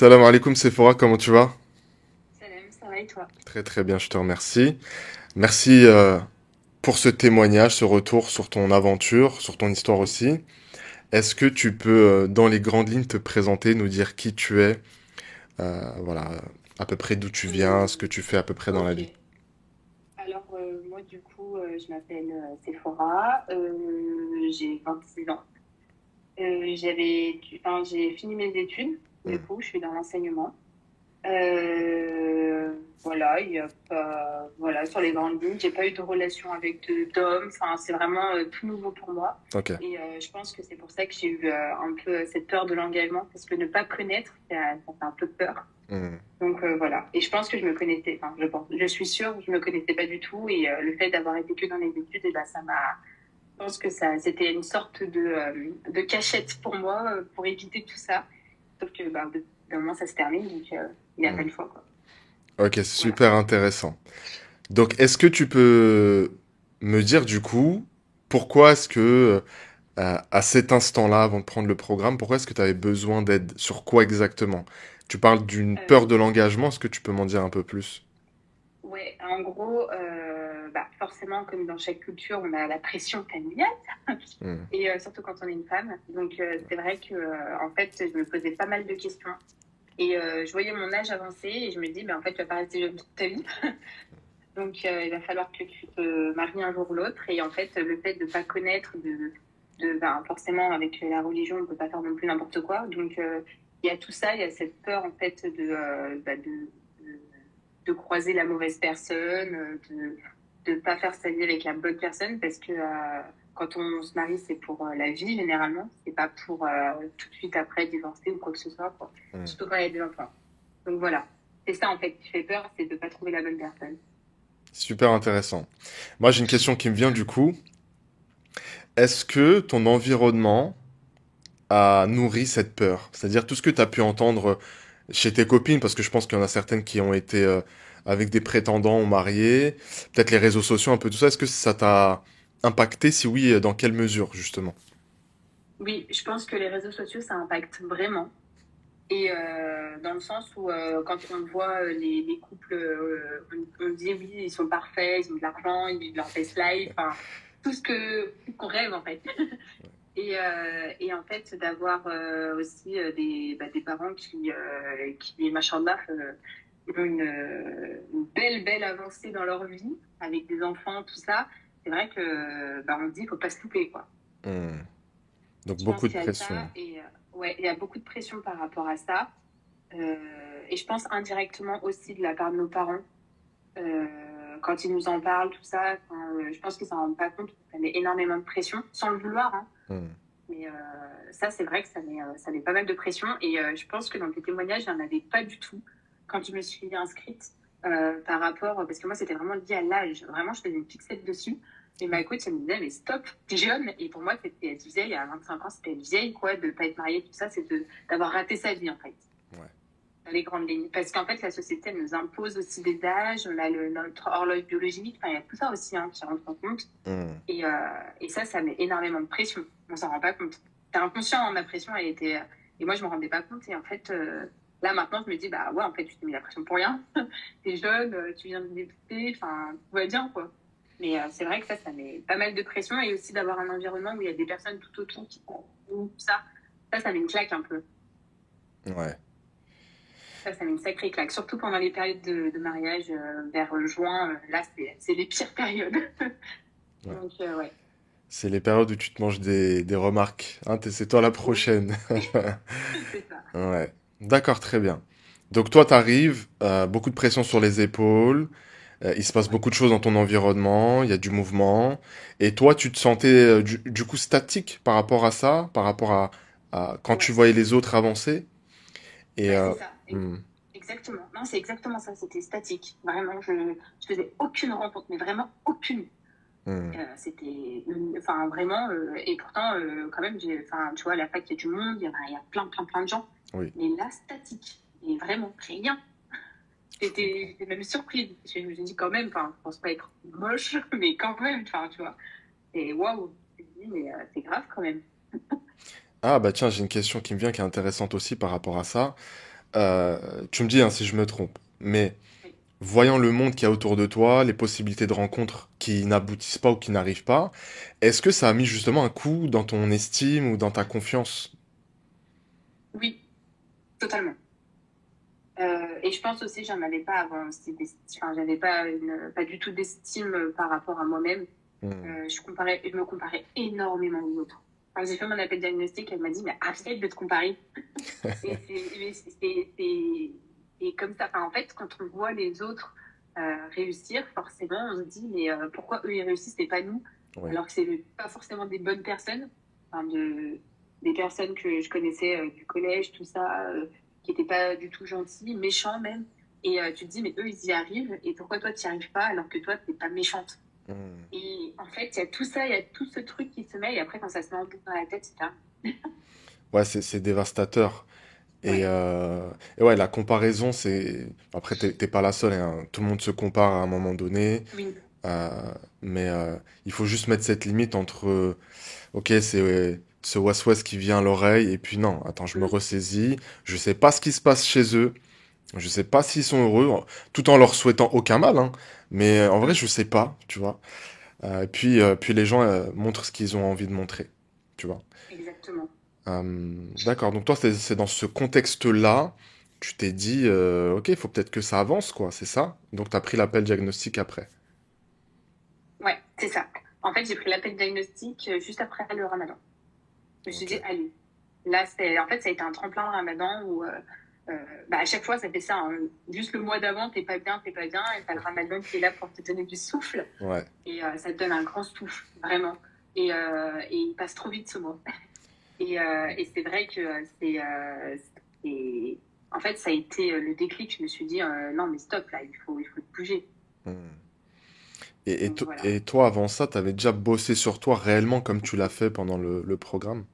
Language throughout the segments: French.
Salam alaikum Sephora, comment tu vas? Salam, ça va et toi? Très très bien, je te remercie. Merci pour ce témoignage, ce retour sur ton aventure, sur ton histoire aussi. Est-ce que tu peux, dans les grandes lignes, te présenter, nous dire qui tu es, voilà, à peu près d'où tu viens, ce que tu fais à peu près dans la Ok. vie? Alors, moi, du coup, je m'appelle Sephora, j'ai 26 ans. J'ai fini mes études, du Hmm. coup, je suis dans l'enseignement. Voilà, il y a pas, voilà, sur les grandes lignes, j'ai pas eu de relation avec d'hommes, enfin, c'est vraiment tout nouveau pour moi. Ok. Et je pense que c'est pour ça que j'ai eu un peu cette peur de l'engagement, parce que ne pas connaître, ça fait un peu peur. Hmm. Donc voilà. Et je pense que je me connaissais, enfin je pense, je suis sûre que je me connaissais pas du tout. Et le fait d'avoir été que dans les études, et ben ça m'a, je pense que ça, c'était une sorte de cachette pour moi, pour éviter tout ça. Sauf que bah, au bout d'un moment ça se termine, donc il n'y a pas Hmm. le choix quoi. Ok, c'est Voilà. super intéressant. Donc, est-ce que tu peux me dire du coup, pourquoi est-ce que à cet instant-là, avant de prendre le programme, pourquoi est-ce que tu avais besoin d'aide? Sur quoi exactement? Tu parles d'une peur de Euh, l'engagement, est-ce que tu peux m'en dire un peu plus? ouais, en gros, bah, forcément, comme dans chaque culture, on a la pression familiale, Hmm. et surtout quand on est une femme. Donc c'est vrai que en fait, je me posais pas mal de questions. Et je voyais mon âge avancer et je me dis, ben, en fait, tu vas pas rester jeune toute ta vie. Donc, il va falloir que tu te maries un jour ou l'autre. Et en fait, le fait de pas connaître, ben, forcément, avec la religion, on peut pas faire non plus n'importe quoi. Donc, il y a tout ça, il y a cette peur, en fait, de, de croiser la mauvaise personne, de pas faire sa vie avec la bonne personne parce que quand on se marie, c'est pour la vie, généralement. C'est pas pour tout de suite après divorcer ou quoi que ce soit, quoi. Hmm. Surtout quand il y a des enfants. Donc voilà. C'est ça, en fait, qui fait peur, c'est de pas trouver la bonne personne. Super intéressant. Moi, j'ai une question qui me vient du coup. Est-ce que ton environnement a nourri cette peur? C'est-à-dire tout ce que tu as pu entendre chez tes copines, parce que je pense qu'il y en a certaines qui ont été avec des prétendants ou mariés, peut-être les réseaux sociaux, un peu tout ça. Est-ce que ça t'a impacté? Si oui, dans quelle mesure, justement? Oui, je pense que les réseaux sociaux, ça impacte vraiment. Et dans le sens où quand on voit les couples, on dit oui, ils sont parfaits, ils ont de l'argent, ils vivent leur best life, enfin, tout ce que qu'on rêve en fait. Et en fait, d'avoir aussi des parents qui machallah, ont une belle avancée dans leur vie, avec des enfants, tout ça, c'est vrai que bah, on se dit, faut pas se louper, quoi. Hmm. Donc Je pense beaucoup de qu'il y a pression. ça, et ouais, il y a beaucoup de pression par rapport à ça. Et je pense indirectement aussi de la part de nos parents, quand ils nous en parlent, tout ça, je pense qu'ils s'en rendent pas compte, ça met énormément de pression, sans le vouloir, hein. Hmm. Mais ça, c'est vrai que ça met pas mal de pression. Et je pense que dans tes témoignages, il n'y en avait pas du tout quand je me suis inscrite par rapport. Parce que moi, c'était vraiment lié à l'âge. Vraiment, je faisais une fixette dessus. Et ma coach, elle me disait, mais stop, t'es jeune. Et pour moi, c'était être vieille. À 25 ans, c'était être vieille, quoi, de pas être mariée, tout ça. D'avoir raté sa vie, en fait, Ouais. dans les grandes lignes. Parce qu'en fait, la société, elle nous impose aussi des âges. On a notre horloge biologique. Enfin, il y a tout ça aussi hein, qui rentre en compte. Hmm. Et, euh, et ça met énormément de pression. On s'en rend pas compte. C'est inconscient, hein, ma pression, elle était. Et moi, je me rendais pas compte. Et en fait, là, maintenant, je me dis, bah ouais, en fait, tu t'es mis la pression pour rien. T'es jeune, tu viens de débuter, enfin, tout va bien, quoi. Mais c'est vrai que ça met pas mal de pression. Et aussi d'avoir un environnement où il y a des personnes tout autour qui font tout ça. Ça met une claque un peu. Ouais. Ça met une sacrée claque. Surtout pendant les périodes de mariage, vers juin. Là, c'est les pires périodes. Ouais. Donc, ouais. C'est les périodes où tu te manges des remarques. Hein, c'est toi la Oui, prochaine. c'est ça. Ouais. D'accord, très bien. Donc toi, t'arrives, beaucoup de pression sur les épaules, il se passe Ouais. beaucoup de choses dans ton environnement, il y a du mouvement, et toi, tu te sentais du coup statique par rapport à ça, par rapport à quand tu Ouais. voyais les autres avancer. Et Ouais, c'est ça. hmm, Exactement. Non, c'est exactement ça. C'était statique. Vraiment, je faisais aucune rencontre, mais vraiment aucune. hmm, C'était, enfin, vraiment, et pourtant, quand même, enfin, tu vois, à la fac, il y a du monde, il y a plein de gens. oui, Mais là, statique. Et vraiment, rien. je comprends. J'étais même surprise. Je me suis dit quand même, enfin, je pense pas être moche, mais quand même, enfin, tu vois. Et waouh. Je me suis dit, mais c'est grave quand même. Ah bah tiens, j'ai une question qui me vient qui est intéressante aussi par rapport à ça. Tu me dis hein, si je me trompe, mais Oui. voyant le monde qu'il y a autour de toi, les possibilités de rencontres qui n'aboutissent pas ou qui n'arrivent pas, est-ce que ça a mis justement un coup dans ton estime ou dans ta confiance? Oui, totalement. Et je pense aussi, j'en avais pas avant aussi enfin, j'avais pas pas du tout d'estime par rapport à moi-même. Hmm. Je me comparais énormément aux autres. Quand j'ai fait mon appel diagnostic, elle m'a dit, mais arrête de te comparer. Et et comme ça, enfin, en fait, quand on voit les autres réussir, forcément, on se dit, mais pourquoi eux ils réussissent et pas nous? Oui. Alors que c'est pas forcément des bonnes personnes, enfin, des personnes que je connaissais du collège, tout ça, qui n'étaient pas du tout gentils, méchants même. Et tu te dis, mais eux, ils y arrivent, et pourquoi toi, tu n'y arrives pas alors que toi, tu n'es pas méchante? Hmm. Et en fait, il y a tout ça, il y a tout ce truc qui se met, et après, quand ça se met en boucle dans la tête, c'est ça. Ouais, c'est dévastateur. Et, Ouais, euh, et ouais, la comparaison, c'est... Après, t'es pas la seule, hein. Tout le monde se compare à un moment donné. oui. euh, mais il faut juste mettre cette limite entre... ok, c'est ce was-was qui vient à l'oreille, et puis non, attends, je me Mm. ressaisis. Je sais pas ce qui se passe chez eux. Je sais pas s'ils sont heureux, tout en leur souhaitant aucun mal, hein. Mais en vrai, Mm. je sais pas, tu vois. Puis les gens montrent ce qu'ils ont envie de montrer, tu vois. Exactement. D'accord, donc toi, c'est dans ce contexte-là, tu t'es dit, ok, il faut peut-être que ça avance, quoi, c'est ça? Donc t'as pris l'appel diagnostic après. Ouais, c'est ça. En fait, j'ai pris l'appel diagnostic juste après le ramadan. Je me suis Ok. dit, allez, là, en fait, ça a été un tremplin le ramadan où, bah, à chaque fois, ça fait ça, hein. Juste le mois d'avant, t'es pas bien, et t'as le ramadan qui est là pour te donner du souffle, Ouais. et ça te donne un grand souffle, vraiment. Et il passe trop vite ce mois. Et c'est vrai que en fait, ça a été le déclic. Je me suis dit, non, mais stop, là, il faut bouger. Hmm. Donc voilà. Et toi, avant ça, t'avais déjà bossé sur toi réellement comme tu l'as fait pendant le programme?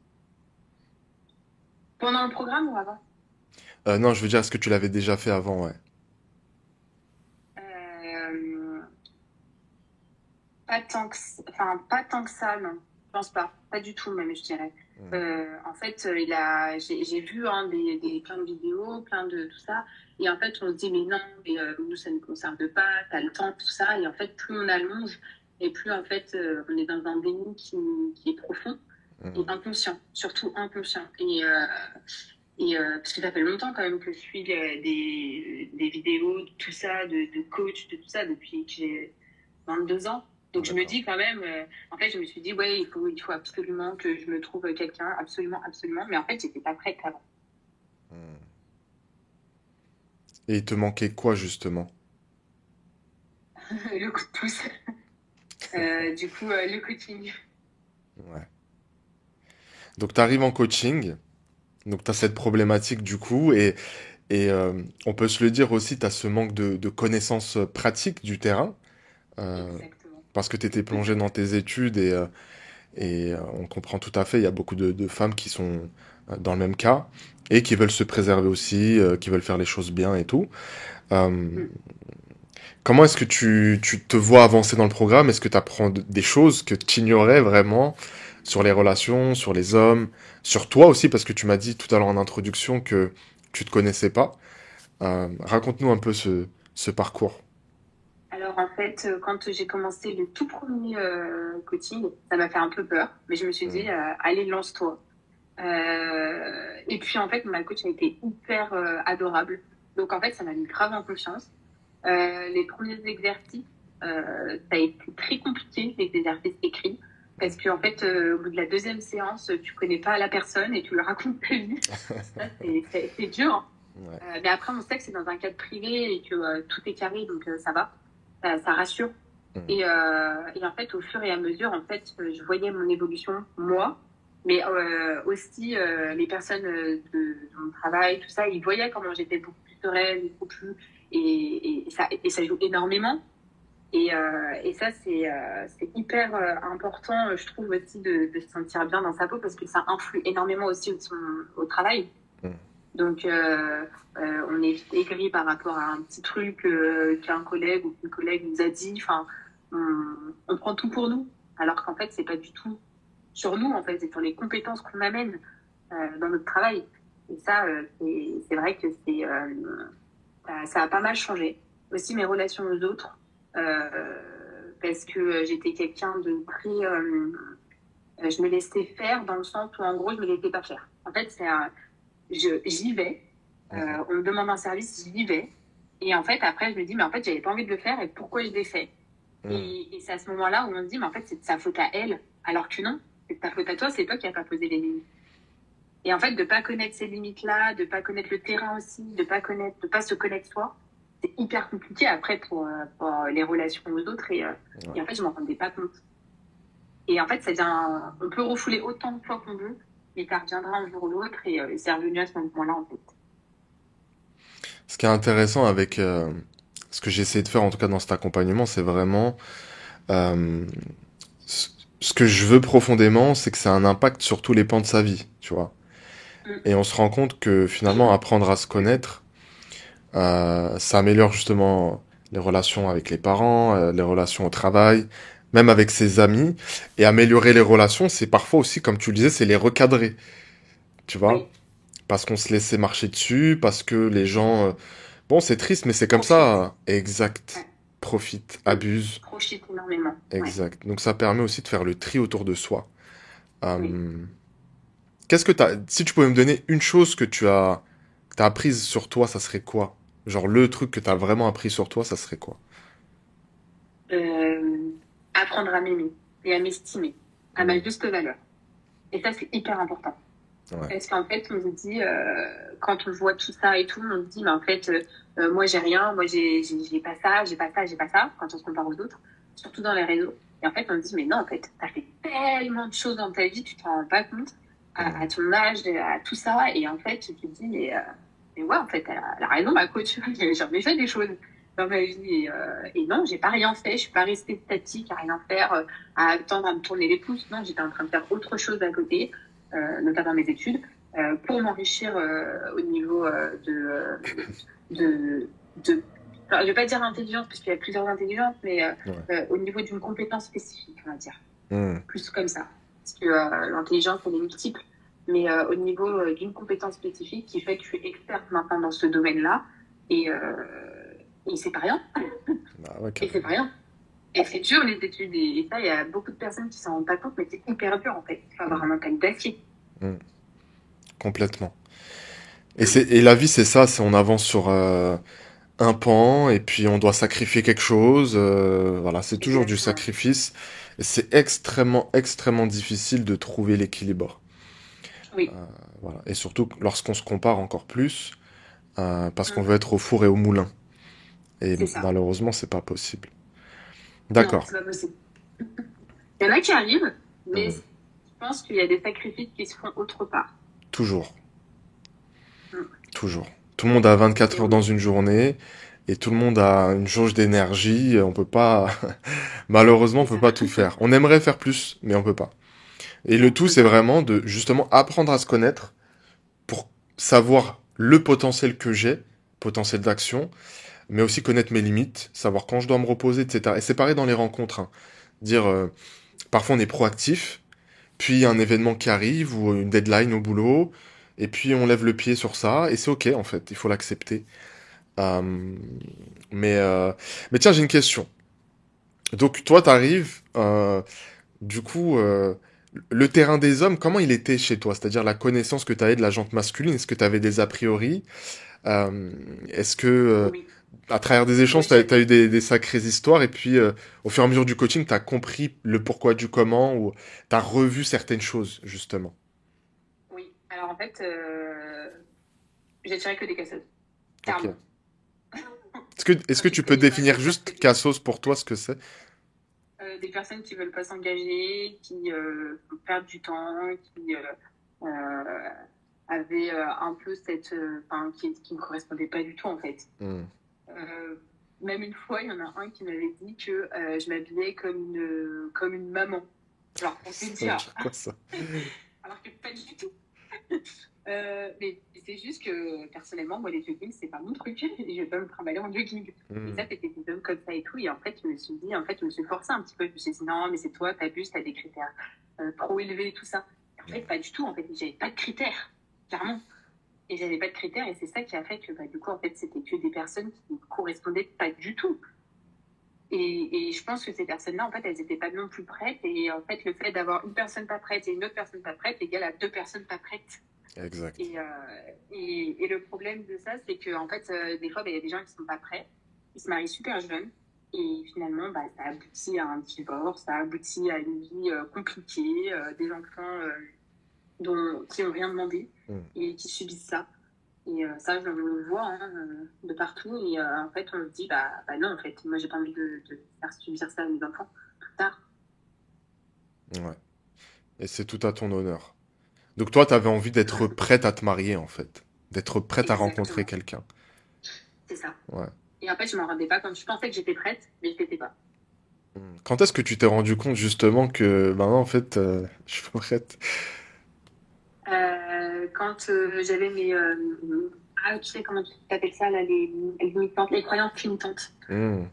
Pendant le programme ou avant? Non, je veux dire, est-ce que tu l'avais déjà fait avant, ouais. Euh, Pas tant que, enfin, pas tant que ça, non. Je pense pas. Pas du tout, même, je dirais. Hmm. En fait, j'ai vu hein, plein de vidéos, plein de tout ça. Et en fait, on se dit, mais non, mais nous, ça ne nous concerne pas, t'as le temps, tout ça. Et en fait, plus on allonge, et plus, en fait, on est dans un déni qui est profond et Hmm. inconscient, surtout inconscient. Parce que ça fait longtemps quand même que je suis des vidéos, de tout ça, de coach, de tout ça, depuis que j'ai 22 ans. Donc je me D'accord. dis quand même, en fait, je me suis dit, ouais, il faut absolument que je me trouve quelqu'un, absolument, absolument. Mais en fait, j'étais pas prête avant. Hmm. Et il te manquait quoi, justement? Le coup de pouce. Du coup, le coaching. Ouais. Donc t'arrives en coaching, donc t'as cette problématique du coup, on peut se le dire aussi, t'as ce manque de connaissances pratiques du terrain, euh, Exactement. parce que t'étais plongé dans tes études on comprend tout à fait, il y a beaucoup de femmes qui sont dans le même cas et qui veulent se préserver aussi, qui veulent faire les choses bien et tout. Euh, Mm. Comment est-ce que tu te vois avancer dans le programme? Est-ce que tu apprends des choses que tu ignorais vraiment sur les relations, sur les hommes, sur toi aussi, parce que tu m'as dit tout à l'heure en introduction que tu te connaissais pas. Raconte-nous un peu ce parcours. Alors en fait, quand j'ai commencé le tout premier coaching, ça m'a fait un peu peur, mais je me suis dit, Hmm. allez, lance-toi. Et puis en fait, ma coach a été hyper adorable. Donc en fait, ça m'a mis grave en confiance. Les premiers exercices, ça a été très compliqué, les exercices écrits, parce qu'en fait, au bout de la deuxième séance, tu connais pas la personne et tu lui racontes ta vie. Ça, c'est dur, hein. Ouais. Mais après, on sait que c'est dans un cadre privé et que tout est carré, donc ça va, ça rassure. Hmm. Et en fait, au fur et à mesure, en fait, je voyais mon évolution, moi, mais aussi les personnes de mon travail, tout ça, ils voyaient comment j'étais beaucoup plus sereine, beaucoup plus, et ça joue énormément. Et ça, c'est hyper important, je trouve aussi, de se sentir bien dans sa peau parce que ça influe énormément aussi au travail. Hmm. Donc, on est vite aigri par rapport à un petit truc qu'un collègue ou qu'une collègue nous a dit. Enfin, on prend tout pour nous, alors qu'en fait, c'est pas du tout sur nous, en fait, c'est sur les compétences qu'on amène dans notre travail. Et ça, c'est vrai que ça a pas mal changé. Aussi mes relations aux autres, parce que j'étais quelqu'un de très, je me laissais faire dans le sens où en gros je me laissais pas faire. En fait, j'y vais. Mhm. On me demande un service, j'y vais. Et en fait, après, je me dis, mais en fait, j'avais pas envie de le faire et pourquoi je l'ai fait? Mhm. Et c'est à ce moment-là où on se dit, mais en fait, c'est de sa faute à elle, alors que non, c'est de ta faute à toi, c'est toi qui n'as pas posé les limites. Et en fait, de pas connaître ces limites-là, de pas connaître le terrain aussi, de pas se connaître soi, c'est hyper compliqué après pour les relations aux autres. Ouais. Et en fait, je m'en rendais pas compte. Et en fait, on peut refouler autant de fois qu'on veut, mais ça reviendra un jour ou l'autre. Et c'est revenu à ce moment-là, en fait. Ce qui est intéressant avec ce que j'ai essayé de faire, en tout cas dans cet accompagnement, c'est vraiment euh, ce ce que je veux profondément, c'est que ça a un impact sur tous les pans de sa vie, tu vois. Mm. Et on se rend compte que finalement, apprendre à se connaître, ça améliore justement les relations avec les parents, les relations au travail, même avec ses amis. Et améliorer les relations, c'est parfois aussi, comme tu le disais, c'est les recadrer, tu vois. Oui, Parce qu'on se laissait marcher dessus, parce que les gens... bon, c'est triste, mais c'est comme profite. ça. Exact. Ouais. Profite, Mm. abuse. Profite énormément. Ouais. Exact. Donc ça permet aussi de faire le tri autour de soi. Oui. Euh, qu'est-ce que t'as... Si tu pouvais me donner une chose que t'as apprise sur toi, ça serait quoi? Genre le truc que t'as vraiment appris sur toi, ça serait quoi? Euh, Apprendre à m'aimer et à m'estimer à ma Hmm. juste valeur. Et ça, c'est hyper important. Ouais. Parce qu'en fait, on se dit, quand on voit tout ça et tout, on se dit, mais en fait, moi, j'ai rien, moi, j'ai pas ça, j'ai pas ça, j'ai pas ça, quand on se compare aux autres, surtout dans les réseaux. Et en fait, on se dit, mais non, en fait, t'as fait tellement de choses dans ta vie, tu t'en rends pas compte, Hmm. à ton âge, à tout ça. Et en fait, tu te dis, mais ouais, en fait, elle a raison, ma coach. J'ai jamais fait des choses dans ma vie. Et non, j'ai pas rien fait, je suis pas restée statique à rien faire, à attendre à me tourner les pouces. Non, j'étais en train de faire autre chose à côté, notamment mes études, pour m'enrichir au niveau de, de enfin, je vais pas dire intelligence, parce qu'il y a plusieurs intelligences, mais Ouais. au niveau d'une compétence spécifique, on va dire. Hmm. Plus comme ça. Parce que l'intelligence, elle est multiple. Mais au niveau d'une compétence spécifique qui fait que je suis experte maintenant dans ce domaine-là. Et, euh, et c'est pas rien. Bah ouais, Et c'est carrément. pas rien. Et c'est dur les études. Et ça, il y a beaucoup de personnes qui s'en rendent pas compte, mais c'est hyper dur en fait. Il faut avoir Hmm. un mental d'acier. Hmm. Complètement. Et la vie, c'est ça, c'est on avance sur un pan et puis on doit sacrifier quelque chose. Voilà, c'est toujours du Exactement. sacrifice. Et c'est extrêmement, extrêmement difficile de trouver l'équilibre. Oui, Voilà. Et surtout lorsqu'on se compare encore plus, parce qu'on mm, veut être au four et au moulin. Et c'est ça. malheureusement, c'est pas possible. Non, D'accord. c'est pas possible. Il y en a qui arrivent, mais Mhm. je pense qu'il y a des sacrifices qui se font autre part. Toujours, Mm. toujours. Tout le monde a 24 Et heures dans oui, une journée et tout le monde a une jauge d'énergie. On peut pas, malheureusement, on c'est peut ça. pas tout faire. On aimerait faire plus, mais on peut pas. Et le Non, tout, on c'est peut pas. vraiment de justement apprendre à se connaître pour savoir le potentiel que j'ai, potentiel d'action, mais aussi connaître mes limites, savoir quand je dois me reposer, etc. Et c'est pareil dans les rencontres, hein. Dire, parfois on est proactif, puis il y a un événement qui arrive ou une deadline au boulot, et puis on lève le pied sur ça, et c'est ok en fait, il faut l'accepter. Euh, mais, euh, mais tiens, j'ai une question. Donc toi, t'arrives, du coup, le terrain des hommes, comment il était chez toi? C'est-à-dire la connaissance que tu avais de la jante masculine, est-ce que tu avais des a priori? Est-ce que, Oui, à travers des oui, échanges, tu as, eu des sacrées histoires, et puis au fur et à mesure du coaching, tu as compris le pourquoi du comment, ou tu as revu certaines choses, justement. oui. Alors en fait, j'ai tiré que des casseuses, Ok. clairement. Est-ce Quand que tu te tu peux connais pas, définir tu tires que juste des Cassos pour toi ce que c'est? des personnes qui veulent pas s'engager, qui perdent du temps, qui euh, avaient un peu enfin, qui me correspondait pas du tout en fait. Hmm. Euh, Même une fois, il y en a un qui m'avait dit que je m'habillais comme une maman. Genre, pour te Ça veut dire. dire quoi ça? Alors que pas du tout. Mais c'est juste que personnellement, moi, les joggings, c'est pas mon truc. Et je vais pas me trimballer en jogging. Et Hmm. ça, c'était des hommes comme ça et tout. Et en fait, je me suis dit, en fait, je me suis forcée un petit peu. Je me suis dit, non, mais c'est toi, t'abuses, t'as des critères trop élevés et tout ça. Et en fait, pas du tout. En fait, j'avais pas de critères, clairement. Et j'avais pas de critères, et c'est ça qui a fait que, bah, du coup, en fait, c'était que des personnes qui ne correspondaient pas du tout. Et je pense que ces personnes-là, en fait, elles étaient pas non plus prêtes. Et en fait, le fait d'avoir une personne pas prête et une autre personne pas prête égale à deux personnes pas prêtes. Exact. Et, et le problème de ça, c'est que en fait, des fois, bah, il y a des gens qui sont pas prêts, ils se marient super jeunes, et finalement, bah, ça aboutit à un divorce, ça aboutit à une vie compliquée, des enfants qui ont rien demandé Mm. et qui subissent ça. Et ça, je le vois hein, de partout. Et en fait, on se dit, bah non, en fait, moi, j'ai pas envie de faire subir ça à mes enfants plus tard. Ouais. Et c'est tout à ton honneur. Donc toi, t'avais envie d'être prête à te marier, en fait. D'être prête à rencontrer Exactement, quelqu'un. c'est ça. Ouais. Et en fait, je m'en rendais pas compte. Je pensais que j'étais prête, mais je l'étais pas. Mm. Quand est-ce que tu t'es rendu compte, justement, que maintenant, en fait, je suis prête? Quand j'avais mes... ah, tu sais comment tu appelles ça, là, les limitantes, les croyances limitantes. Mm.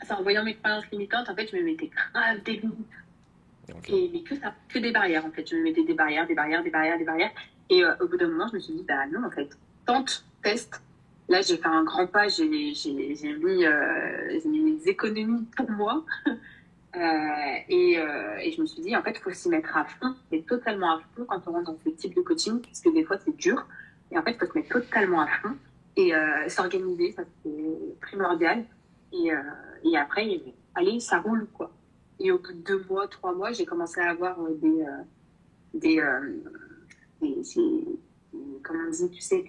Enfin, en voyant mes croyances limitantes, en fait, je me mettais grave des limites. Ok. Et, mais que ça, que des barrières, en fait. Je me mettais des barrières, des barrières, des barrières, des barrières. Et au bout d'un moment, je me suis dit, bah non, en fait, tente, teste. Là, j'ai fait un grand pas, j'ai mis mes économies pour moi. Et je me suis dit, en fait, il faut s'y mettre à fond, mais totalement à fond quand on rentre dans ce type de coaching, parce que des fois, c'est dur. Et en fait, il faut se mettre totalement à fond et s'organiser, ça, c'est primordial. Et, euh, et après, allez, ça roule, quoi. Et au bout de 2 mois, 3 mois, j'ai commencé à avoir des, euh, comment on dit, tu sais,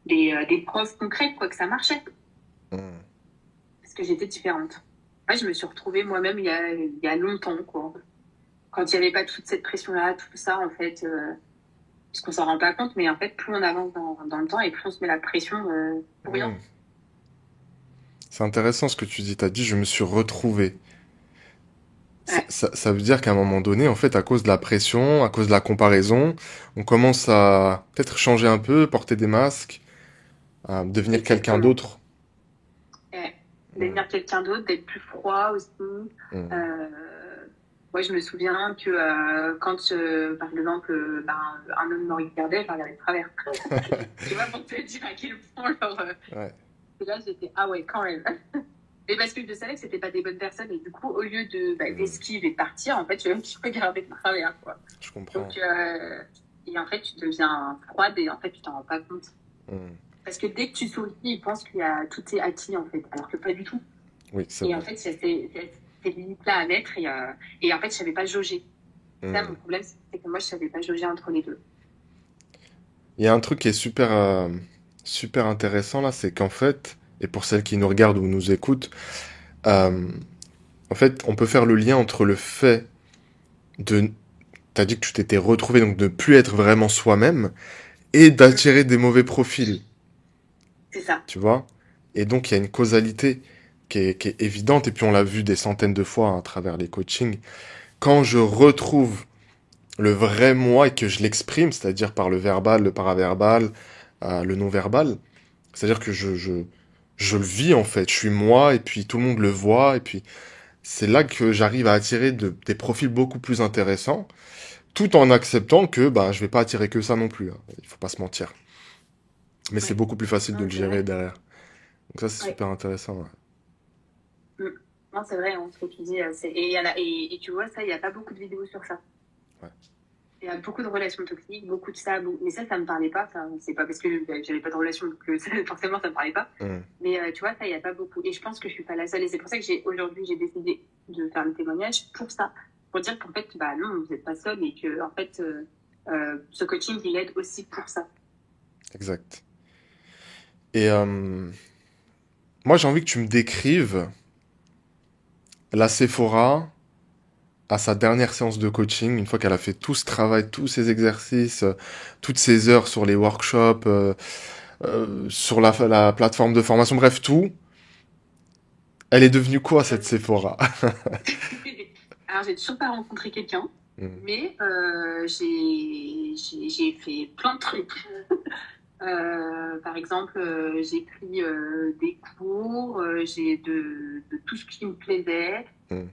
des preuves concrètes, quoi, que ça marchait, Mm. parce que j'étais différente. Ouais, je me suis retrouvée moi-même il y a longtemps, quoi. Quand il n'y avait pas toute cette pression-là, tout ça, en fait, parce qu'on s'en rend pas compte, mais en fait, plus on avance dans le temps et plus on se met la pression pour rien. Mm. C'est intéressant ce que tu dis. T'as dit, je me suis retrouvé. Ça, Ouais, ça veut dire qu'à un moment donné, en fait, à cause de la pression, à cause de la comparaison, on commence à peut-être changer un peu, porter des masques, à devenir quelqu'un exactement. d'autre. Ouais. Mm. Devenir quelqu'un d'autre, d'être plus froid aussi. Mm. Euh, Moi, je me souviens que quand, par exemple, ben, un homme me regardait, je le regardais de travers. Tu vois, pour te dire à quel point, genre, Ouais. et là, j'étais, ah ouais, quand même. Et parce que je savais que c'était pas des bonnes personnes, et du coup, au lieu de Mm. d'esquiver et de partir, en fait, je regardais de travers, quoi. Je comprends. Donc, et en fait, tu deviens froide et en fait, tu t'en rends pas compte. Mm. Parce que dès que tu souris, ils pensent qu'il y a tout est acquis, en fait, alors que pas du tout. Oui, c'est Et en vrai. fait, il y a ces limites-là à mettre et en fait, je savais pas jauger. Ça, Mm. mon problème, c'est que moi, je savais pas jauger entre les deux. Il y a un truc qui est super intéressant là, c'est qu'en fait, et pour celles qui nous regardent ou nous écoutent, euh, en fait, on peut faire le lien entre le fait de, t'as dit que tu t'étais retrouvé, donc de plus être vraiment soi-même, et Mm. d'attirer des mauvais profils, C'est ça. tu vois? Et donc, il y a une causalité qui est évidente, et puis on l'a vu des centaines de fois hein, à travers les coachings. Quand je retrouve le vrai moi et que je l'exprime, c'est-à-dire par le verbal, le paraverbal, le non-verbal, c'est-à-dire que je le vis en fait, je suis moi, et puis tout le monde le voit, et puis c'est là que j'arrive à attirer des profils beaucoup plus intéressants, tout en acceptant que bah, je vais pas attirer que ça non plus, hein. Il faut pas se mentir. Mais c'est Ouais. beaucoup plus facile de Non, le c'est gérer vrai. derrière. Donc ça, c'est Ouais. super intéressant. Ouais. Mm. Non, c'est vrai, hein, ce que tu dis. Et, il y en a, et tu vois, ça, il n'y a pas beaucoup de vidéos sur ça. Ouais. Il y a beaucoup de relations toxiques, beaucoup de ça. Mais ça me parlait pas. Enfin, c'est pas parce que j'avais pas de relation que forcément, ça me parlait pas. Mm. Mais tu vois, ça, il n'y a pas beaucoup. Et je pense que je suis pas la seule. Et c'est pour ça que aujourd'hui, j'ai décidé de faire le témoignage pour ça. Pour dire qu'en fait, bah non, vous n'êtes pas seul et que, en fait, ce coaching, il aide aussi pour ça. Exact. Et moi, j'ai envie que tu me décrives la Sephora à sa dernière séance de coaching, une fois qu'elle a fait tout ce travail, tous ces exercices, toutes ces heures sur les workshops, sur la plateforme de formation, bref, tout. Elle est devenue quoi, cette Sephora? Alors, j'ai toujours pas rencontré quelqu'un, Mm. mais j'ai fait plein de trucs. Par exemple, j'ai pris des cours, de tout ce qui me plaisait. Mm.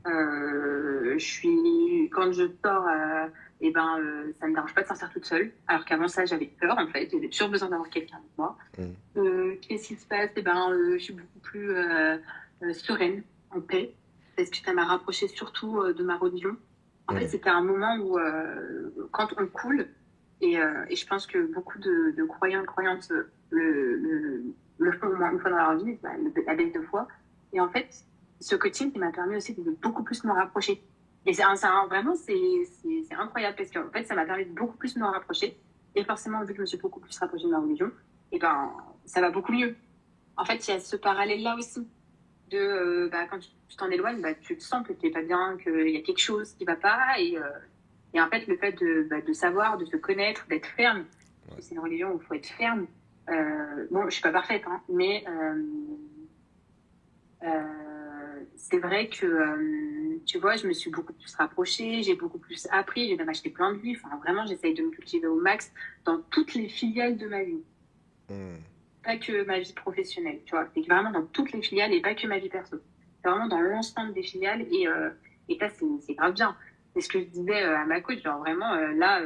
Quand je sors et ben, ça me dérange pas de sortir toute seule. Alors qu'avant ça, j'avais peur, en fait. J'avais toujours besoin d'avoir quelqu'un avec moi. Mm. Qu'est-ce qui se passe? Et ben, je suis beaucoup plus sereine, en paix, parce que ça m'a rapprochée surtout de ma religion. En fait, Mm. c'était un moment où, quand on coule, et je pense que beaucoup de croyants et croyantes le font au moins une fois dans leur vie, bah, la baisse de foi. Et en fait, ce coaching, il m'a permis aussi de beaucoup plus me rapprocher. Et vraiment, c'est incroyable parce qu'en fait, ça m'a permis de beaucoup plus me rapprocher. Et forcément, vu que je me suis beaucoup plus rapprochée de ma religion, et ben, ça va beaucoup mieux. En fait, il y a ce parallèle-là aussi de bah, quand tu t'en éloignes, bah, tu te sens que tu n'es pas bien, qu'il y a quelque chose qui ne va pas. Et en fait, le fait de savoir, de se connaître, d'être ferme, parce que c'est une religion où il faut être ferme. Bon, je ne suis pas parfaite, hein, mais c'est vrai que, tu vois, je me suis beaucoup plus rapprochée, j'ai beaucoup plus appris, j'ai même acheté plein de livres. Enfin, vraiment, j'essaye de me cultiver au max dans toutes les filiales de ma vie. Mm. Pas que ma vie professionnelle, tu vois. C'est vraiment dans toutes les filiales et pas que ma vie perso. C'est vraiment dans l'ensemble des filiales et ça, c'est grave bien. C'est ce que je disais à ma coach, genre vraiment, là,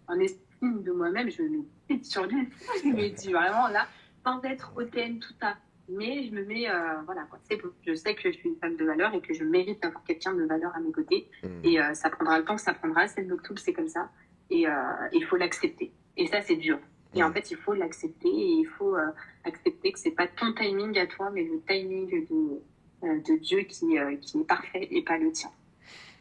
en estime de moi-même, je me mets sur lui. Je me dis vraiment, là, sans être hautaine, tout ça. Mais je me mets, voilà, quoi. C'est bon. Je sais que je suis une femme de valeur et que je mérite d'avoir quelqu'un de valeur à mes côtés. Mm. Et ça prendra le temps que ça prendra. C'est le Noctoul, c'est comme ça. Et il faut l'accepter. Et ça, c'est dur. Et en Mm. fait, il faut l'accepter et il faut accepter que c'est pas ton timing à toi, mais le timing de Dieu qui est parfait et pas le tien.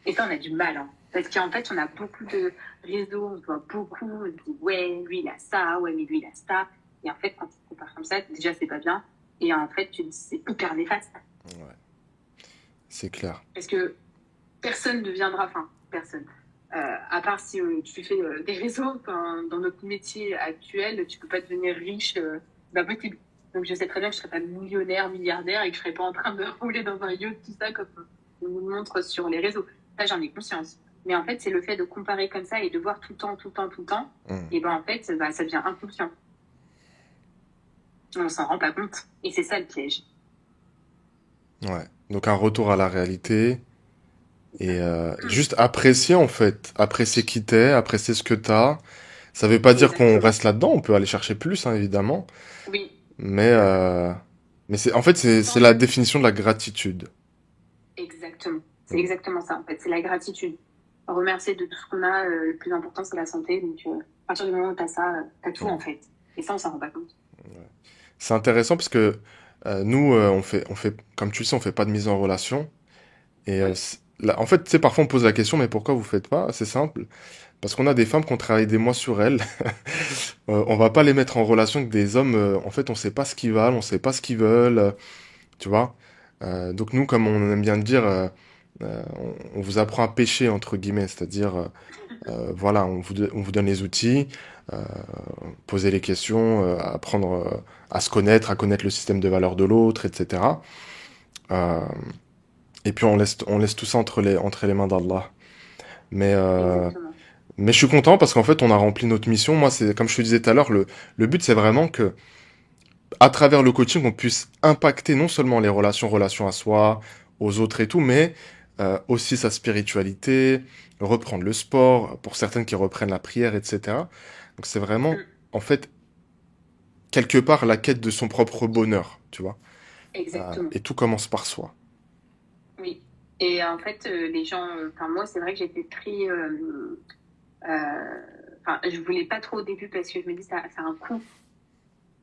Et ça, on a du mal, hein. Parce qu'en fait, on a beaucoup de réseaux, on voit beaucoup, on se dit, ouais, lui, il a ça, ouais, mais lui, il a ça. Et en fait, quand tu te compares comme ça, déjà, c'est pas bien. Et en fait, tu te dis, c'est hyper néfaste. Ouais, c'est clair. Parce que personne ne viendra, enfin, personne. À part si tu fais des réseaux, dans notre métier actuel, tu peux pas devenir riche, bah possible. Donc je sais très bien que je serai pas millionnaire, milliardaire et que je serai pas en train de rouler dans un yacht, tout ça, comme on nous montre sur les réseaux. Ça, j'en ai conscience. Mais en fait, c'est le fait de comparer comme ça et de voir tout le temps, tout le temps, tout le temps, Mm. et ben en fait, bah, ça devient inconscient. On s'en rend pas compte. Et c'est ça le piège. Ouais. Donc un retour à la réalité et juste apprécier en fait, apprécier qui t'es, apprécier ce que t'as. Ça veut pas dire qu'on Exactement. reste là-dedans, on peut aller chercher plus, hein, évidemment. Oui. Mais, euh, mais c'est, en fait, c'est Sans la définition de la gratitude. Exactement. C'est Mm. exactement ça, en fait. C'est la gratitude. Remercier de tout ce qu'on a. Le plus important, c'est la santé. Donc, à partir du moment où tu as ça, tu as tout, en Mm. fait. Et ça, on s'en rend pas compte. C'est intéressant parce que nous, comme tu le sais, on fait pas de mise en relation. Et Oui. en fait, tu sais, parfois on pose la question, mais pourquoi vous faites pas? C'est simple. Parce qu'on a des femmes qui ont travaillé des mois sur elles. On va pas les mettre en relation avec des hommes. En fait, on sait pas ce qu'ils valent, on sait pas ce qu'ils veulent. Tu vois? Donc nous, comme on aime bien le dire, on vous apprend à pêcher entre guillemets, c'est-à-dire voilà, on vous donne les outils, euh, poser les questions, apprendre à se connaître, à connaître le système de valeurs de l'autre, etc. Euh, et puis on laisse tout ça entre les mains d'Allah. Mais, euh, Exactement. mais je suis content parce qu'en fait on a rempli notre mission. Moi, c'est comme je te disais tout à l'heure, le but c'est vraiment que à travers le coaching, on puisse impacter non seulement les relations à soi, aux autres et tout, mais aussi sa spiritualité, reprendre le sport, pour certaines qui reprennent la prière, etc. Donc c'est vraiment, Mm. en fait, quelque part la quête de son propre bonheur, tu vois. Exactement. Et tout commence par soi. Oui. Et en fait, les gens... Enfin, moi, c'est vrai que j'étais très... Enfin, je voulais pas trop au début parce que je me dis, ça a un coût.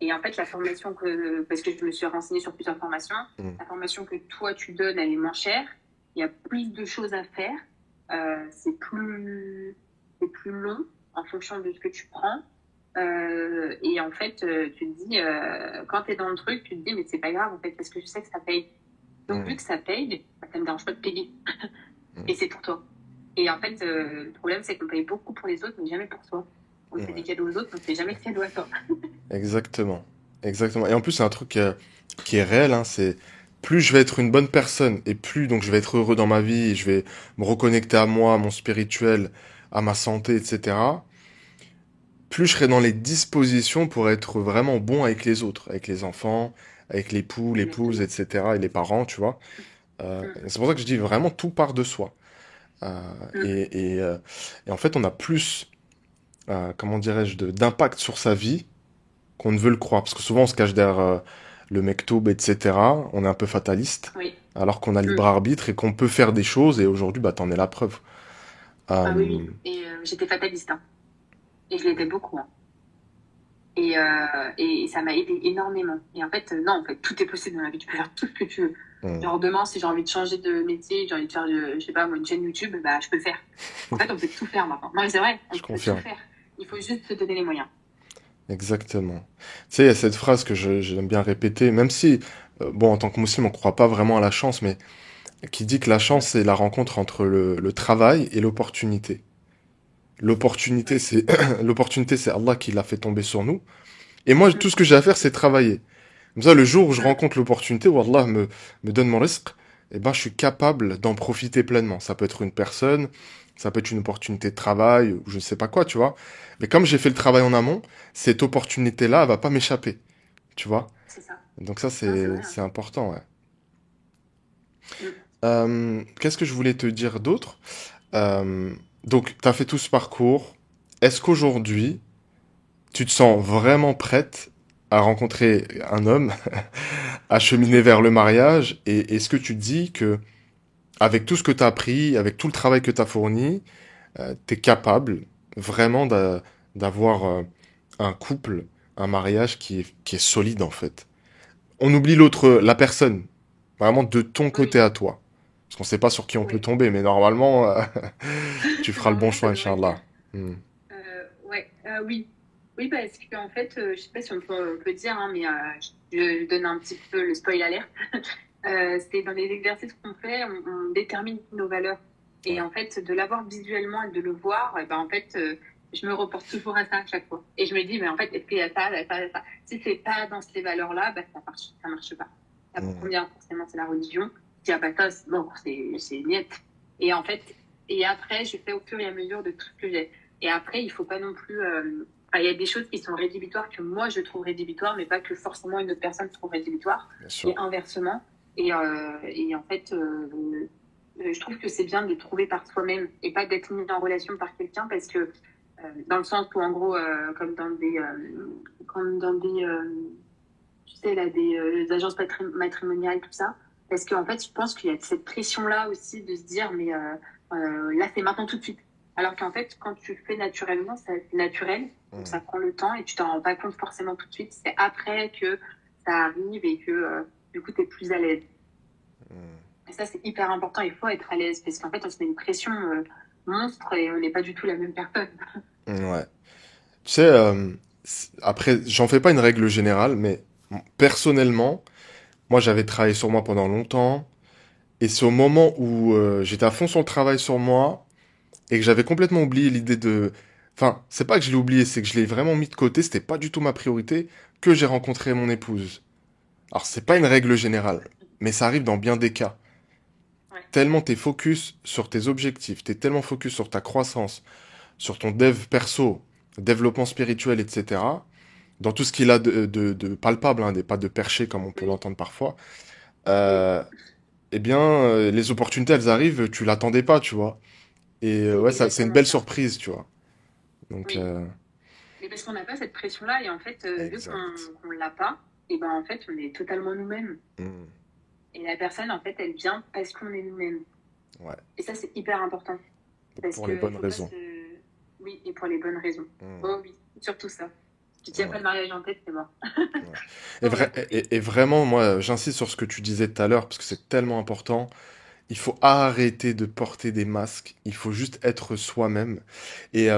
Et en fait, la formation que... Parce que je me suis renseignée sur plusieurs formations. Mm. La formation que toi, tu donnes, elle est moins chère. Il y a plus de choses à faire. C'est plus long en fonction de ce que tu prends. Et en fait, tu te dis, quand tu es dans le truc, tu te dis, mais c'est pas grave, en fait, parce que je sais que ça paye. Donc, vu Mm. que ça paye, bah, ça me dérange pas de payer. Mm. Et c'est pour toi. Et en fait, le problème, c'est qu'on paye beaucoup pour les autres, mais jamais pour soi. On fait des Ouais. cadeaux aux autres, on ne fait jamais de cadeaux à toi. Exactement. Exactement. Et en plus, c'est un truc qui est réel, hein, c'est plus je vais être une bonne personne et plus donc je vais être heureux dans ma vie et je vais me reconnecter à moi, à mon spirituel, à ma santé, etc. Plus je serai dans les dispositions pour être vraiment bon avec les autres, avec les enfants, avec l'époux, l'épouse, Exactement. etc. et les parents, tu vois. Mm. C'est pour ça que je dis vraiment tout part de soi. Euh, Mm. et, et, euh, et en fait, on a plus, comment dirais-je, d'impact sur sa vie qu'on ne veut le croire. Parce que souvent, on se cache derrière le mektoub, etc. On est un peu fataliste, Oui. alors qu'on a Mm. libre arbitre et qu'on peut faire des choses. Et aujourd'hui, bah, t'en es la preuve. Ah oui, Euh, oui. Et j'étais fataliste, hein. Et je l'étais beaucoup, hein. Et ça m'a aidé énormément. Et en fait, non, en fait, tout est possible dans la vie. Tu peux faire tout ce que tu veux. hmm, Genre demain, si j'ai envie de changer de métier, j'ai envie de faire, je sais pas, moi, une chaîne YouTube, bah, je peux le faire. En fait, on peut tout faire maintenant. Non, mais c'est vrai, on je peut tout confirme. faire. Il faut juste se donner les moyens. Exactement. Tu sais, il y a cette phrase que j'aime bien répéter, même si, bon, en tant que musulman, on ne croit pas vraiment à la chance, mais qui dit que la chance, Oui, c'est la rencontre entre le travail et l'opportunité. L'opportunité, oui, c'est l'opportunité, c'est Allah qui l'a fait tomber sur nous. Et moi, mm, tout ce que j'ai à faire, c'est travailler. Comme ça, le jour où je mm, rencontre l'opportunité, où Allah me donne mon risque, eh ben, je suis capable d'en profiter pleinement. Ça peut être une personne, ça peut être une opportunité de travail, ou je ne sais pas quoi, tu vois. Mais comme j'ai fait le travail en amont, cette opportunité-là, elle va pas m'échapper, tu vois. c'est ça. Donc ça, Non, c'est vrai, hein. c'est important, ouais. Mm. Qu'est-ce que je voulais te dire d'autre? Euh, donc, tu as fait tout ce parcours. Est-ce qu'aujourd'hui, tu te sens vraiment prête à rencontrer un homme, à cheminer vers le mariage? Et est-ce que tu te dis que, avec tout ce que tu as appris, avec tout le travail que tu as fourni, tu es capable vraiment d'avoir un couple, un mariage qui est solide, en fait? On oublie l'autre, la personne, vraiment de ton Oui, côté à toi. Parce qu'on sait pas sur qui on peut oui. tomber, mais normalement, tu feras le bon Normalement, ça choix, devrait le faire. Inch'Allah. Hmm. Ouais, oui. Oui, parce qu'en fait, je sais pas si on peut dire, hein, mais je donne un petit peu le spoil alert. C'est dans les exercices qu'on fait, on détermine nos valeurs. Et Ouais, en fait, de l'avoir visuellement et de le voir, et ben, en fait, je me reporte toujours à ça à chaque fois. Et je me dis, mais en fait, est-ce qu'il y a ça, il y a ça, il y a ça. Si c'est pas dans ces valeurs-là, bah, ça marche pas. La hmm, première, forcément, c'est la religion. S'il n'y a pas ça, bon, c'est niet. Et en fait, et après, je fais au fur et à mesure de tout ce que j'ai. Et après, il faut pas non plus. Enfin, il y a des choses qui sont rédhibitoires que moi je trouve rédhibitoires, mais pas que forcément une autre personne trouve rédhibitoire. bien Et sûr. inversement. Et en fait, je trouve que c'est bien de les trouver par soi-même et pas d'être mis en relation par quelqu'un parce que dans le sens où en gros, comme dans des, tu sais là, des agences matrimoniales tout ça, parce qu'en fait, je pense qu'il y a cette pression-là aussi de se dire mais là c'est maintenant tout de suite. Alors qu'en fait, quand tu le fais naturellement, c'est naturel, donc Hmm, ça prend le temps et tu t'en rends pas compte forcément tout de suite. C'est après que ça arrive et que du coup, tu es plus à l'aise. hmm. Et ça, c'est hyper important. Il faut être à l'aise parce qu'en fait, on se met une pression monstre et on n'est pas du tout la même personne. Ouais. Tu sais, après, j'en fais pas une règle générale, mais personnellement, moi j'avais travaillé sur moi pendant longtemps, et c'est au moment où j'étais à fond sur le travail sur moi, et que j'avais complètement oublié l'idée de... Enfin, c'est pas que je l'ai oublié, c'est que je l'ai vraiment mis de côté, c'était pas du tout ma priorité, que j'ai rencontré mon épouse. Alors, c'est pas une règle générale, mais ça arrive dans bien des cas. Ouais. Tellement t'es focus sur tes objectifs, t'es tellement focus sur ta croissance, sur ton dev perso, développement spirituel, etc., dans tout ce qu'il a de palpable, hein, des pas de perché comme on peut Oui, l'entendre parfois, oui, euh, eh bien, les opportunités, elles arrivent, tu l'attendais pas, tu vois. Et c'est ouais, ça, c'est une exactement belle ça. surprise, tu vois. Donc, Oui. Mais parce qu'on n'a pas cette pression-là et en fait, vu exact. qu'on l'a pas, et ben en fait, on est totalement nous-mêmes. Hmm. Et la personne, en fait, elle vient parce qu'on est nous-mêmes. Ouais, Et ça, c'est hyper important parce pour les que bonnes faut pas raisons. se. Oui, et pour les bonnes raisons. Hmm. Oh oui, surtout ça. Si tu n'as pas Ouais, le mariage en tête, c'est mort. ouais. Hors de portée. Et vraiment, moi, j'insiste sur ce que tu disais tout à l'heure, parce que c'est tellement important. Il faut arrêter de porter des masques. Il faut juste être soi-même. Et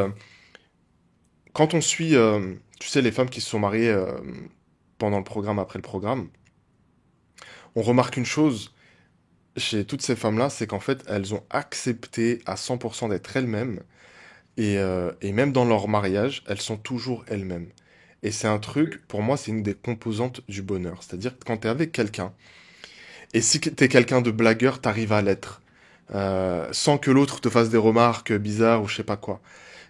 quand on suit, tu sais, les femmes qui se sont mariées pendant le programme, après le programme, on remarque une chose chez toutes ces femmes-là, c'est qu'en fait, elles ont accepté à 100% d'être elles-mêmes. Et même dans leur mariage, elles sont toujours elles-mêmes. Et c'est un truc, pour moi, c'est une des composantes du bonheur. C'est-à-dire que quand tu es avec quelqu'un, et si tu es quelqu'un de blagueur, t'arrives à l'être. Sans que l'autre te fasse des remarques bizarres ou je sais pas quoi.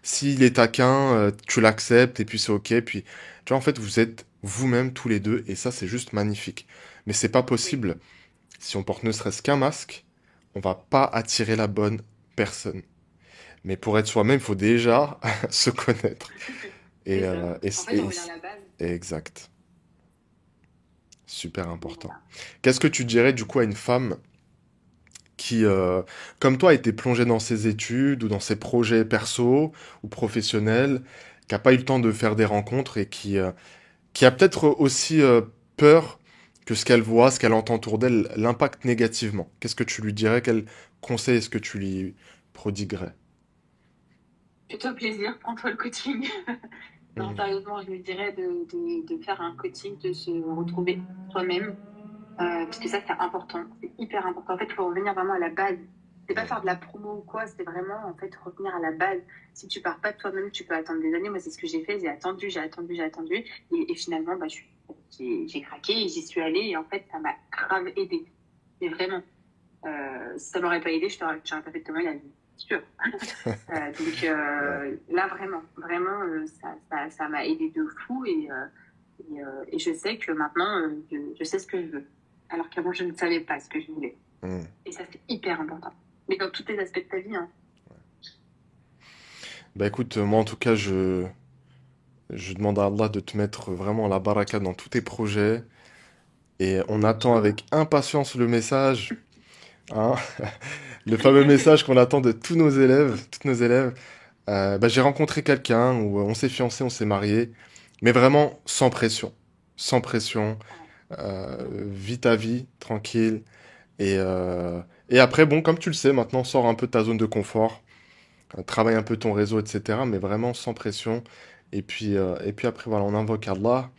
S'il est taquin, tu l'acceptes et puis c'est ok. Puis, tu vois, en fait, vous êtes vous-même tous les deux et ça, c'est juste magnifique. Mais c'est pas Oui, possible. Si on porte ne serait-ce qu'un masque, on va pas attirer la bonne personne. Mais pour être soi-même, il faut déjà se connaître. Et, C'est ça. euh, et, En fait, on et- revient à la base. exact. Super Et important. voilà. Qu'est-ce que tu dirais du coup à une femme qui, comme toi, a été plongée dans ses études ou dans ses projets perso ou professionnels, qui n'a pas eu le temps de faire des rencontres et qui a peut-être aussi peur que ce qu'elle voit, ce qu'elle entend autour d'elle, l'impacte négativement. Qu'est-ce que tu lui dirais? Quel conseil est-ce que tu lui prodiguerais? Fais-toi plaisir, prends-toi le coaching. Non, Mhm. sérieusement, je lui dirais de faire un coaching, de se retrouver soi-même. Parce que ça, c'est important. C'est hyper important. En fait, il faut revenir vraiment à la base. C'est pas faire de la promo ou quoi, c'est vraiment, en fait, revenir à la base. Si tu pars pas de toi-même, tu peux attendre des années. Moi, c'est ce que j'ai fait. J'ai attendu, j'ai attendu, j'ai attendu. Et finalement, bah, j'ai craqué et j'y suis allée. Et en fait, ça m'a grave aidé. Mais vraiment. Si ça m'aurait pas aidé, j'aurais pas fait de témoignage, sûr. Ouais. Là, vraiment, vraiment, ça m'a aidé de fou et je sais que maintenant, je sais ce que je veux. Alors qu'avant, je ne savais pas ce que je voulais. Mhm. Et ça, c'est hyper important. Mais dans tous les aspects de ta vie, hein. Bah écoute, moi en tout cas, je demande à Allah de te mettre vraiment la baraka dans tous tes projets et on attend Inch'Allah. avec impatience le message, hein, le fameux message qu'on attend de tous nos élèves, toutes nos élèves. Bah, j'ai rencontré quelqu'un où on s'est fiancé, on s'est marié, mais vraiment sans pression, sans pression, Ouais, non. vis ta vie, tranquille. Et, euh, et après, bon, comme tu le sais, maintenant, sors un peu de ta zone de confort, travaille un peu ton réseau, etc., mais vraiment sans pression. Et puis après, voilà, on invoque Allah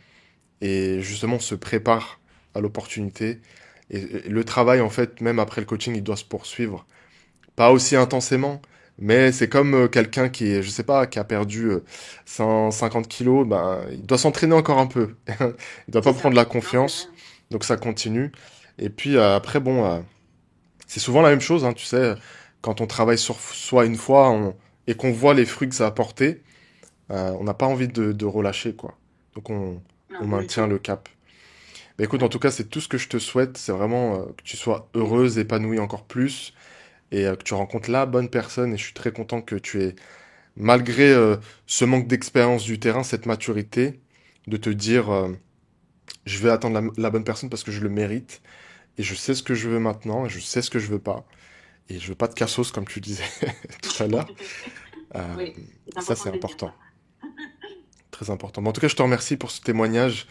et justement, on se prépare à l'opportunité. Et le travail, en fait, même après le coaching, il doit se poursuivre. Pas aussi intensément, mais c'est comme quelqu'un qui est, je sais pas, qui a perdu 150 kilos, ben, il doit s'entraîner encore un peu. Il doit pas C'est prendre ça. la Non, c'est vrai. confiance, donc ça continue. Et puis après, bon, c'est souvent la même chose, hein, tu sais, quand on travaille sur soi une fois et qu'on voit les fruits que ça a apporté, on n'a pas envie de relâcher, quoi. Donc on Non, du maintient tout. le cap. Mais écoute, en Ouais. tout cas, c'est tout ce que je te souhaite, c'est vraiment que tu sois heureuse, Merci. épanouie encore plus et que tu rencontres la bonne personne. Et je suis très content que tu aies, malgré ce manque d'expérience du terrain, cette maturité, de te dire je vais attendre la bonne personne parce que je le mérite. Et je sais ce que je veux maintenant, et je sais ce que je veux pas. Et je veux pas de cassos, comme tu disais tout à l'heure. Euh, Oui, c'est Ça, important c'est de le dire, important. ça. Très important. Mais en tout cas, je te remercie pour ce témoignage.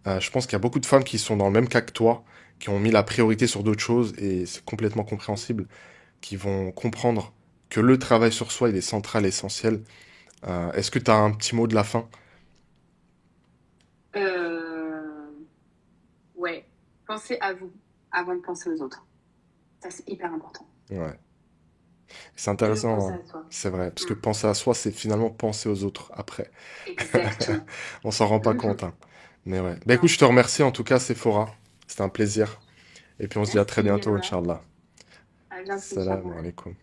Je pense qu'il y a beaucoup de femmes qui sont dans le même cas que toi, qui ont mis la priorité sur d'autres choses, et c'est complètement compréhensible, qui vont comprendre que le travail sur soi, il est central, essentiel. Est-ce que tu as un petit mot de la fin? Euh, ouais. Pensez à vous avant de penser aux autres. Ça, c'est hyper important. Ouais. C'est Toujours intéressant, penser hein. à soi. C'est vrai, parce que Mm. penser à soi, c'est finalement penser aux autres après. Exactement. On s'en rend pas compte, hein. Mais ouais. Bah écoute, Non. je te remercie en tout cas, Sephora. C'était un plaisir. Et puis on se dit à très Merci bientôt, également. Inch'Allah. À bientôt, Salam Inch'Allah. alaikum.